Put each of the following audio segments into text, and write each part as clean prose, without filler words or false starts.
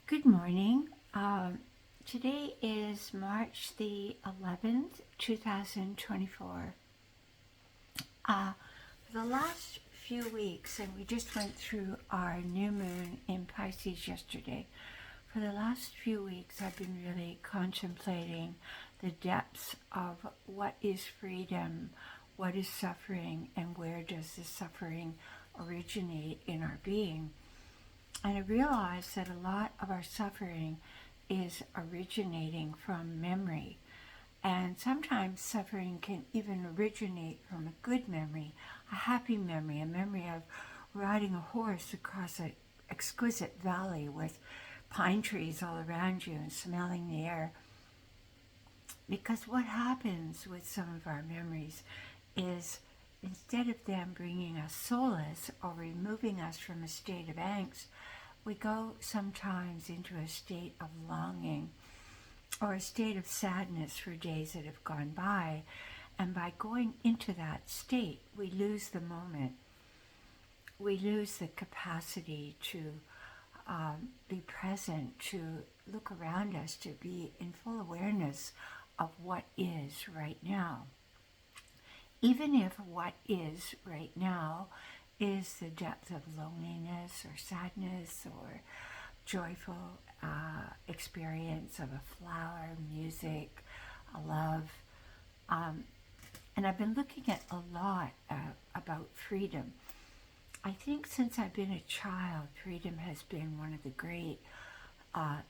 Good morning. Today is March the 11th, 2024. For the last few weeks, and we just went through our new moon in Pisces yesterday. For the last few weeks, I've been really contemplating the depths of what is freedom, what is suffering, and where does the suffering originate in our being. And I realized that a lot of our suffering is originating from memory. And sometimes suffering can even originate from a good memory, a happy memory, a memory of riding a horse across an exquisite valley with pine trees all around you and smelling the air. Because what happens with some of our memories is instead of them bringing us solace or removing us from a state of angst, we go sometimes into a state of longing or a state of sadness for days that have gone by. And by going into that state, we lose the moment. We lose the capacity to be present, to look around us, to be in full awareness of what is right now. Even if what is right now is the depth of loneliness or sadness or joyful experience of a flower, music, a love. And I've been looking at a lot about freedom. I think since I've been a child, freedom has been one of the great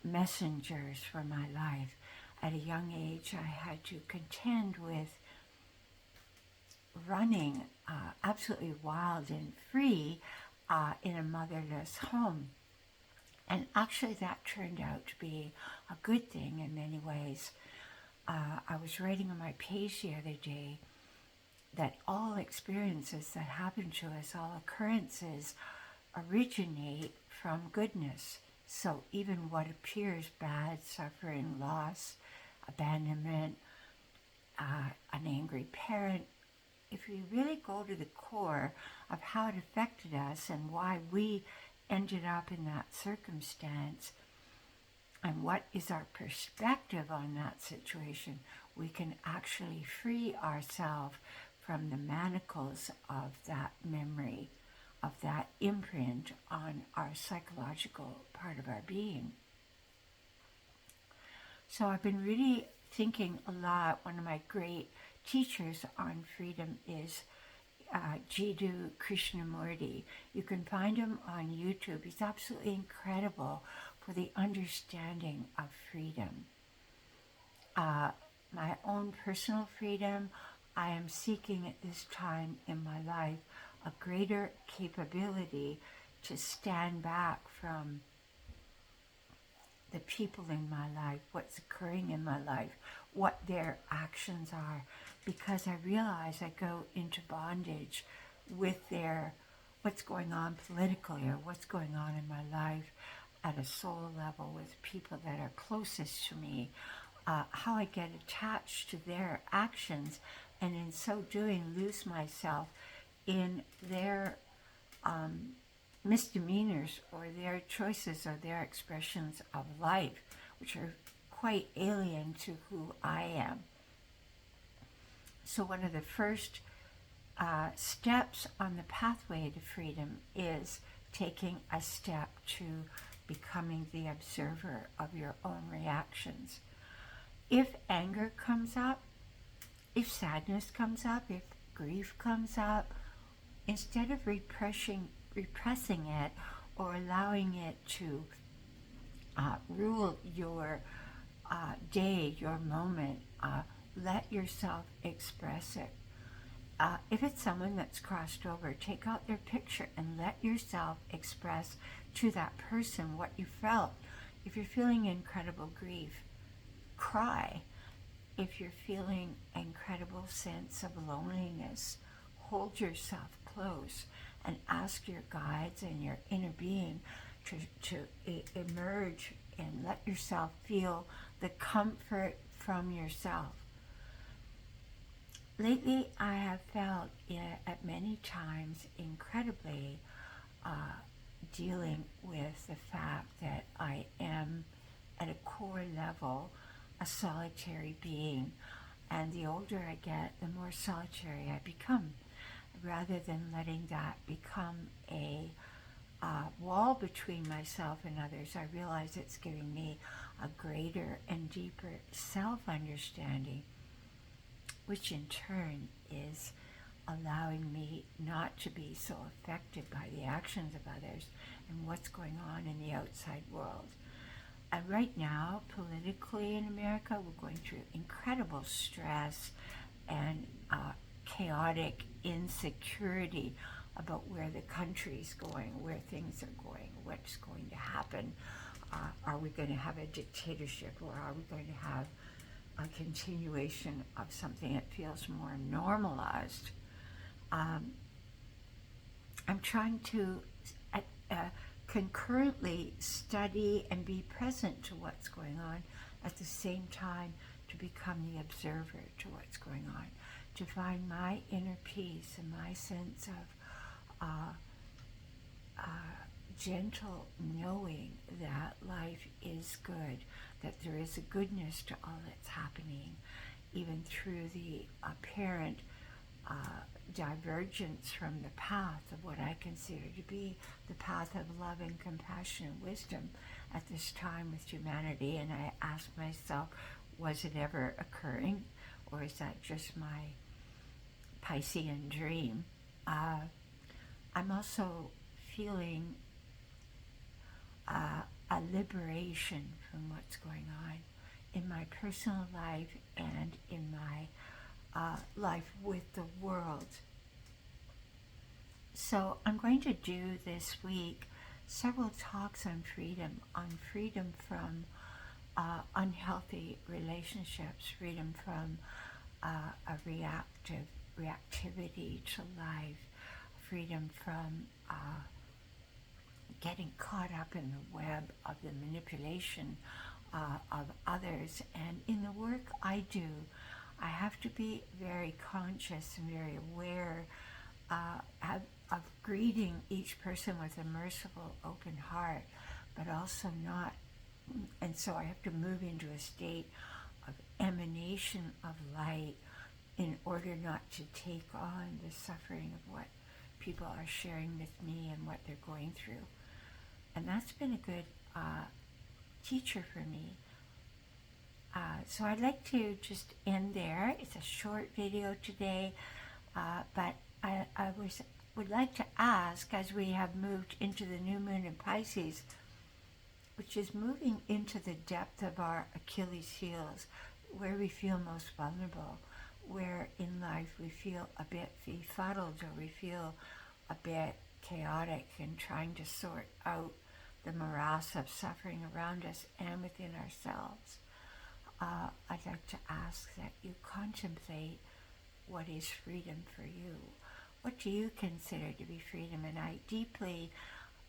messengers for my life. At a young age, I had to contend with running absolutely wild and free in a motherless home. And actually that turned out to be a good thing in many ways. I was writing on my page the other day that all experiences that happen to us, all occurrences, originate from goodness. So even what appears bad, suffering, loss, abandonment, an angry parent, if we really go to the core of how it affected us and why we ended up in that circumstance and what is our perspective on that situation, we can actually free ourselves from the manacles of that memory, of that imprint on our psychological part of our being. So I've been really thinking a lot. One of my great teachers on freedom is Jiddu Krishnamurti. You can find him on YouTube. He's absolutely incredible for the understanding of freedom. My own personal freedom, I am seeking at this time in my life a greater capability to stand back from the people in my life, what's occurring in my life, what their actions are, because I realize I go into bondage with what's going on politically or what's going on in my life at a soul level with people that are closest to me, how I get attached to their actions, and in so doing lose myself in their misdemeanors or their choices or their expressions of life, which are quite alien to who I am. So one of the first steps on the pathway to freedom is taking a step to becoming the observer of your own reactions. If anger comes up, if sadness comes up, if grief comes up, instead of repressing it or allowing it to rule your day, your moment, let yourself express it. If it's someone that's crossed over, take out their picture and let yourself express to that person what you felt. If you're feeling incredible grief, cry. If you're feeling an incredible sense of loneliness, hold yourself close and ask your guides and your inner being to emerge and let yourself feel the comfort from yourself. Lately, I have felt at many times incredibly dealing with the fact that I am core level a solitary being. And the older I get, the more solitary I become. Rather than letting that become a wall between myself and others, I realize it's giving me a greater and deeper self-understanding, which in turn is allowing me not to be so affected by the actions of others and what's going on in the outside world. And right now, politically in America, we're going through incredible stress and chaotic insecurity about where the country's going, where things are going, what's going to happen. Are we going to have a dictatorship, or are we going to have a continuation of something that feels more normalized? I'm trying to concurrently study and be present to what's going on, at the same time to become the observer to what's going on, to find my inner peace and my sense of gentle knowing that life is good, that there is a goodness to all that's happening, even through the apparent divergence from the path of what I consider to be the path of love and compassion and wisdom at this time with humanity. And I ask myself, was it ever occurring, or is that just my Piscean dream? I'm also feeling a liberation from what's going on in my personal life and in my life with the world. So I'm going to do this week several talks on freedom from unhealthy relationships, freedom from a reactivity to life, freedom from getting caught up in the web of the manipulation of others. And in the work I do, I have to be very conscious and very aware of greeting each person with a merciful, open heart, but also not. And so I have to move into a state of emanation of light in order not to take on the suffering of what people are sharing with me and what they're going through. And that's been a good teacher for me. So I'd like to just end there. It's a short video today, but I would like to ask, as we have moved into the new moon in Pisces, which is moving into the depth of our Achilles heels, where we feel most vulnerable, where in life we feel a bit befuddled, or we feel a bit chaotic and trying to sort out the morass of suffering around us and within ourselves. I'd like to ask that you contemplate what is freedom for you. What do you consider to be freedom? And I deeply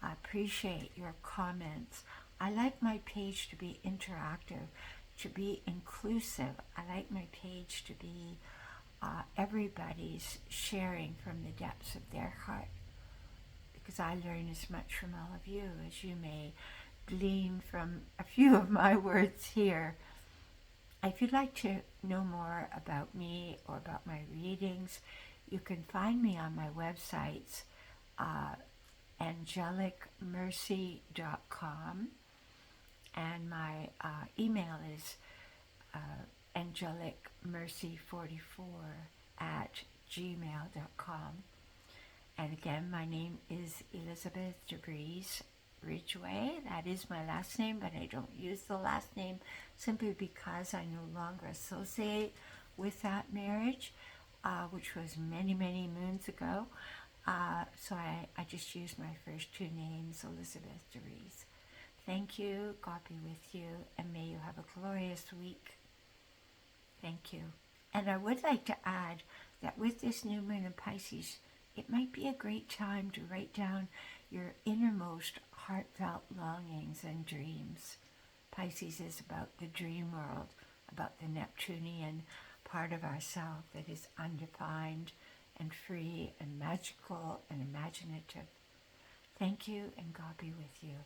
appreciate your comments. I like my page to be interactive, to be inclusive. I like my page to be everybody's sharing from the depths of their heart, because I learn as much from all of you as you may glean from a few of my words here. If you'd like to know more about me or about my readings, you can find me on my websites, angelicmercy.com, and my email is angelicmercy44@gmail.com. And again, my name is Elizabeth de Vries Ridgway. That is my last name, but I don't use the last name simply because I no longer associate with that marriage, which was many, many moons ago. So I just use my first two names, Elizabeth de Vries. Thank you. God be with you, and may you have a glorious week. Thank you. And I would like to add that with this new moon in Pisces, it might be a great time to write down your innermost heartfelt longings and dreams. Pisces is about the dream world, about the Neptunian part of ourself that is undefined and free and magical and imaginative. Thank you, and God be with you.